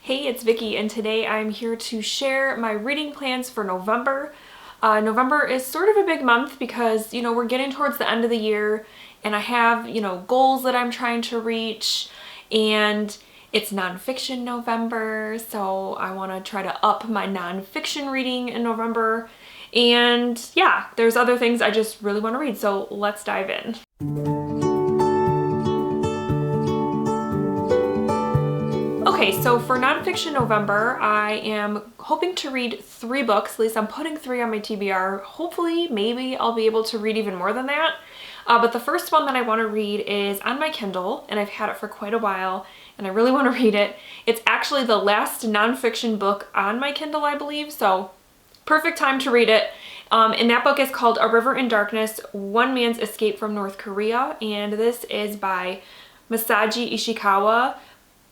Hey, it's Vicky, and today I'm here to share my reading plans for November. November is sort of a big month because, we're getting towards the end of the year, and I have, goals that I'm trying to reach, and it's nonfiction November, so I want to try to up my nonfiction reading in November. And yeah, there's other things I just really want to read, so let's dive in. Okay, so for Nonfiction November, I am hoping to read 3 books. At least I'm putting 3 on my TBR. Hopefully, maybe I'll be able to read even more than that. But the first one that I want to read is on my Kindle, and I've had it for quite a while, and I really want to read it. It's actually the last nonfiction book on my Kindle, I believe, so perfect time to read it. And that book is called A River in Darkness, One Man's Escape from North Korea, and this is by Masaji Ishikawa,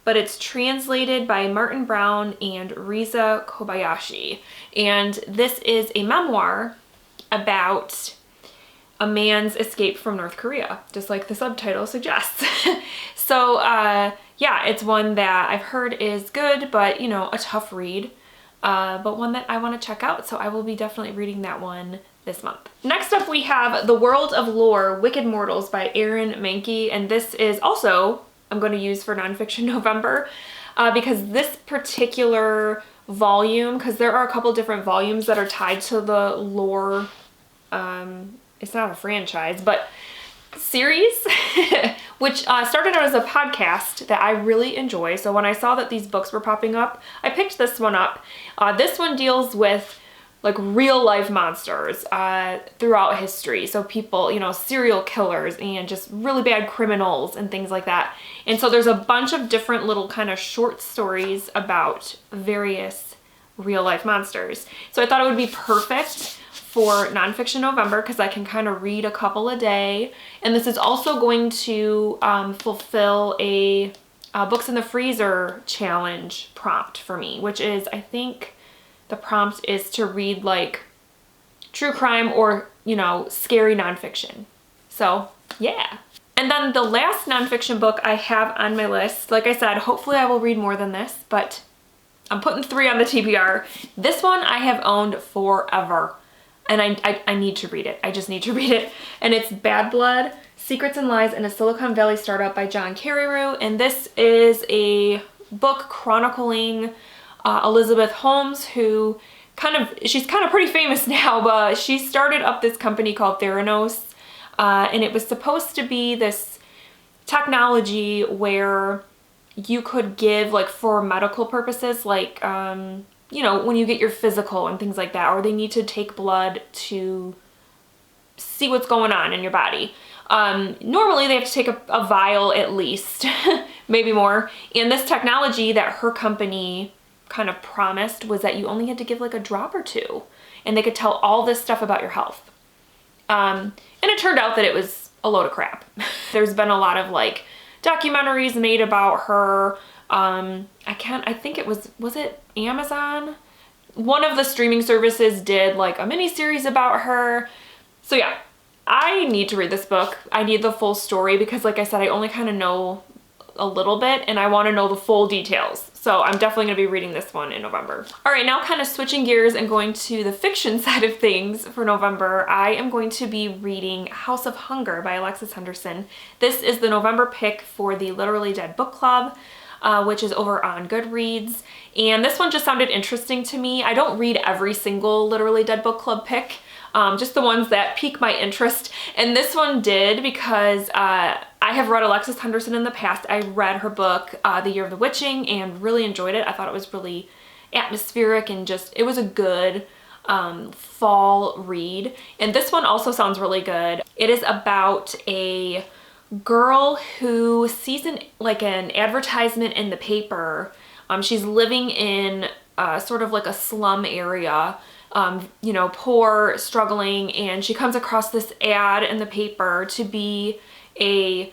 but it's translated by Martin Brown and Riza Kobayashi. And this is a memoir about a man's escape from North Korea, just like the subtitle suggests. So yeah, it's one that I've heard is good, but a tough read, but one that I want to check out. So I will be definitely reading that one this month. Next up, we have The World of Lore, Wicked Mortals by Erin Mankey, and this is also I'm going to use for Nonfiction November because this particular volume, because there are a couple different volumes that are tied to the lore, it's not a franchise, but series, which started out as a podcast that I really enjoy. So when I saw that these books were popping up, I picked this one up. This one deals with like real life monsters throughout history. So people, serial killers and just really bad criminals and things like that. And so there's a bunch of different little kind of short stories about various real life monsters. So I thought it would be perfect for Nonfiction November because I can kind of read a couple a day. And this is also going to fulfill a Books in the Freezer challenge prompt for me, which is, I think, the prompt is to read like true crime or, scary nonfiction. So yeah. And then the last nonfiction book I have on my list, like I said, hopefully I will read more than this, but I'm putting 3 on the TBR. This one I have owned forever, and I need to read it. I just need to read it. And it's Bad Blood, Secrets and Lies in a Silicon Valley Startup by John Carreyrou. And this is a book chronicling Elizabeth Holmes, who she's kind of pretty famous now, but she started up this company called Theranos, and it was supposed to be this technology where you could give, like, for medical purposes, like, when you get your physical and things like that, or they need to take blood to see what's going on in your body. Normally they have to take a vial at least, maybe more. And this technology that her company kind of promised was that you only had to give like a drop or 2 and they could tell all this stuff about your health. And it turned out that it was a load of crap. There's been a lot of like documentaries made about her. I think it was it Amazon? One of the streaming services did like a mini series about her. So yeah, I need to read this book. I need the full story because, like I said, I only kind of know a little bit and I want to know the full details. So I'm definitely going to be reading this one in November. All right, now kind of switching gears and going to the fiction side of things for November, I am going to be reading House of Hunger by Alexis Henderson. This is the November pick for the Literally Dead Book Club, which is over on Goodreads. And this one just sounded interesting to me. I don't read every single Literally Dead Book Club pick, just the ones that pique my interest. And this one did because I have read Alexis Henderson in the past. I read her book, The Year of the Witching, and really enjoyed it. I thought it was really atmospheric and it was a good fall read. And this one also sounds really good. It is about a girl who sees an advertisement in the paper. She's living in sort of like a slum area, poor, struggling, and she comes across this ad in the paper to be a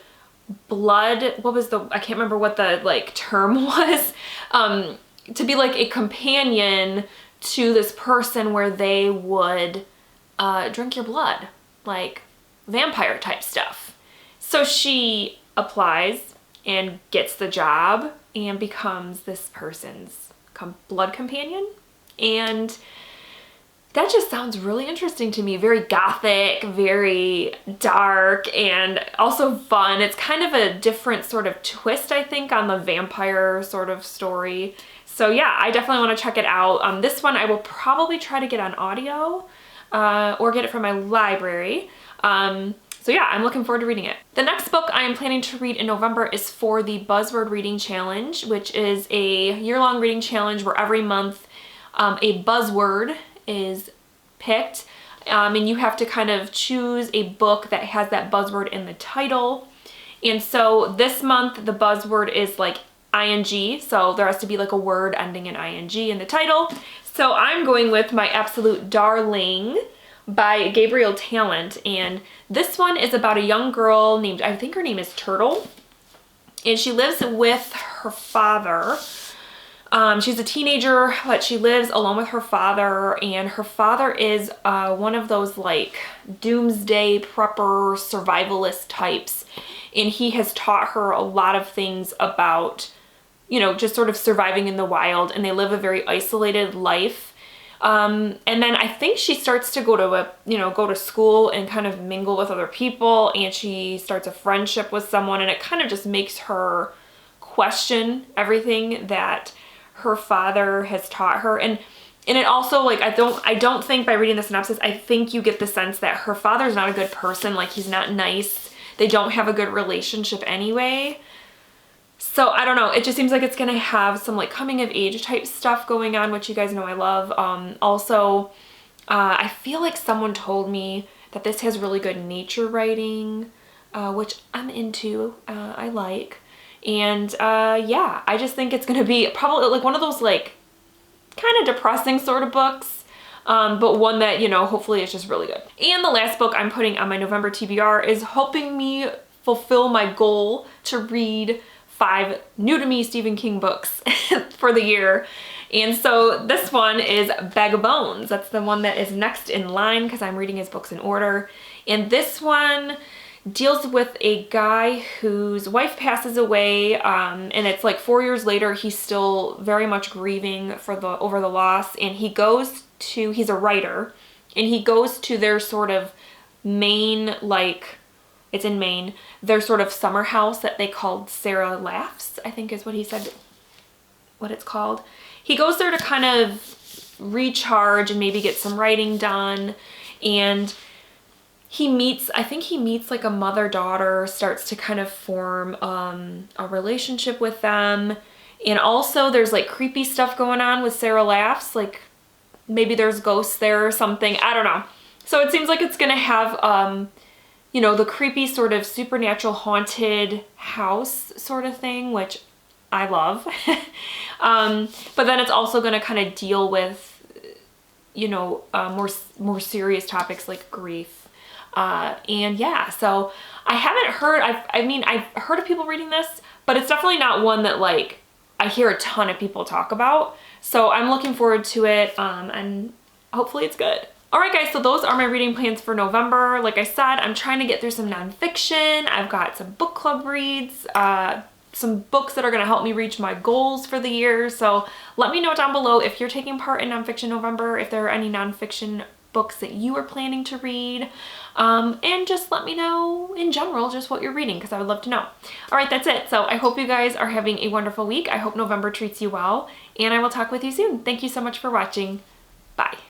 blood, I can't remember what the term was, to be like a companion to this person where they would drink your blood, like vampire type stuff. So she applies and gets the job, and becomes this person's blood companion. And that just sounds really interesting to me. Very gothic, very dark, and also fun. It's kind of a different sort of twist, I think, on the vampire sort of story. So yeah, I definitely want to check it out. This one I will probably try to get on audio or get it from my library. So yeah, I'm looking forward to reading it. The next book I am planning to read in November is for the Buzzword Reading Challenge, which is a year-long reading challenge where every month a buzzword is picked, and you have to kind of choose a book that has that buzzword in the title. And so this month the buzzword is like ing, so there has to be like a word ending in ing in the title. So I'm going with My Absolute Darling by Gabrielle Talent, and this one is about a young girl named, I think her name is Turtle, and she lives with her father. She's a teenager, but she lives alone with her father, and her father is one of those like doomsday prepper survivalist types, and he has taught her a lot of things about, you know, just sort of surviving in the wild, and they live a very isolated life. And then I think she starts to go to school and kind of mingle with other people, and she starts a friendship with someone, and it kind of just makes her question everything that her father has taught her. And it also, like, I don't think by reading the synopsis, I think you get the sense that her father's not a good person, like he's not nice. They don't have a good relationship anyway. So I don't know, it just seems like it's gonna have some like coming of age type stuff going on, which you guys know I love. Also, I feel like someone told me that this has really good nature writing, which I'm into, I like. And yeah, I just think it's gonna be probably like one of those like kind of depressing sort of books, but one that, you know, hopefully is just really good. And the last book I'm putting on my November TBR is helping me fulfill my goal to read 5 new to me Stephen King books for the year. And so this one is Bag of Bones. That's the one that is next in line because I'm reading his books in order. And this one deals with a guy whose wife passes away, and it's like 4 years later. He's still very much grieving over the loss, and he's a writer, and he goes to their sort of main, like, it's in Maine, their sort of summer house that they called Sarah Laughs, I think is what he said, what it's called. He goes there to kind of recharge and maybe get some writing done, and I think he meets like a mother-daughter, starts to kind of form a relationship with them. And also there's like creepy stuff going on with Sarah Laughs, like maybe there's ghosts there or something, I don't know. So it seems like it's gonna have you know, the creepy sort of supernatural haunted house sort of thing, which I love. But then it's also going to kind of deal with, you know, more serious topics like grief. And yeah, so I haven't heard, I've heard of people reading this, but it's definitely not one that like I hear a ton of people talk about. So I'm looking forward to it, and hopefully it's good. Alright guys, so those are my reading plans for November. Like I said, I'm trying to get through some nonfiction. I've got some book club reads, some books that are going to help me reach my goals for the year. So let me know down below if you're taking part in Nonfiction November, if there are any nonfiction books that you are planning to read, and just let me know in general just what you're reading, because I would love to know. Alright, that's it. So I hope you guys are having a wonderful week. I hope November treats you well, and I will talk with you soon. Thank you so much for watching. Bye.